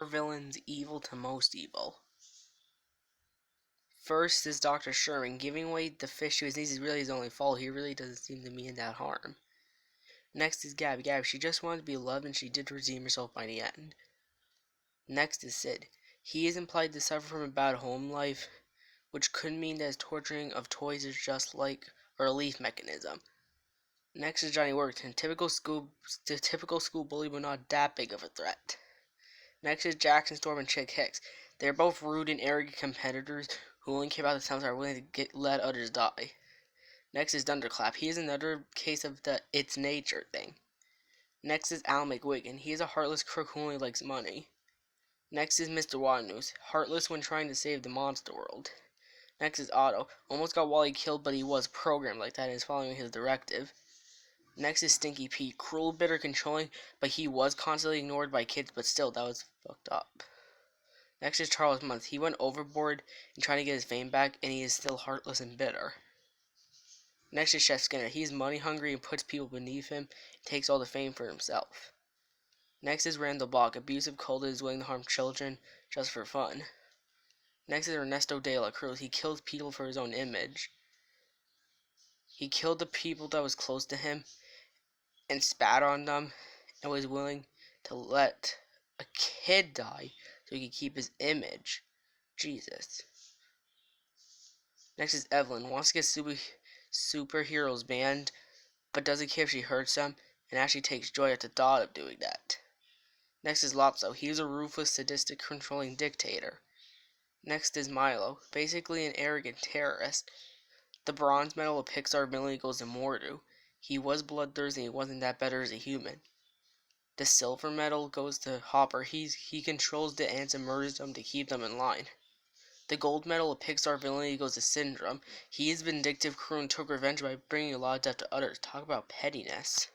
Villains evil to most evil. First is Dr. Sherman. Giving away the fish to his niece is really his only fault. He really doesn't seem to mean that harm. Next is Gabby. Gabby, she just wanted to be loved and she did redeem herself by the end. Next is Sid. He is implied to suffer from a bad home life, which could mean that his torturing of toys is just like a relief mechanism. Next is Johnny Worthington. The typical school bully, but not that big of a threat. Next is Jackson Storm and Chick Hicks. They are both rude and arrogant competitors who only care about themselves and are willing to let others die. Next is Thunderclap. He is another case of the it's nature thing. Next is Al McWiggin. He is a heartless crook who only likes money. Next is Mr. Waternoose, heartless when trying to save the monster world. Next is Otto. Almost got Wally killed, but he was programmed like that and is following his directive. Next is Stinky Pete. Cruel, bitter, controlling, but he was constantly ignored by kids, but still, that was fucked up. Next is Charles Muntz. He went overboard in trying to get his fame back, and he is still heartless and bitter. Next is Chef Skinner. He's money hungry and puts people beneath him and takes all the fame for himself. Next is Randall Block. Abusive cultist is willing to harm children just for fun. Next is Ernesto de la Cruz. He kills people for his own image. He killed the people that was close to him and spat on them and was willing to let a kid die so he could keep his image. Jesus. Next is Evelyn. Wants to get superheroes banned, but doesn't care if she hurts them and actually takes joy at the thought of doing that. Next is Lopso. He is a ruthless, sadistic, controlling dictator. Next is Milo. Basically an arrogant terrorist. The bronze medal of Pixar mainly goes to Mordu. He was bloodthirsty and he wasn't that better as a human. The silver medal goes to Hopper. He controls the ants and murders them to keep them in line. The gold medal of Pixar villainy goes to Syndrome. He is vindictive, cruel, and took revenge by bringing a lot of death to others. Talk about pettiness.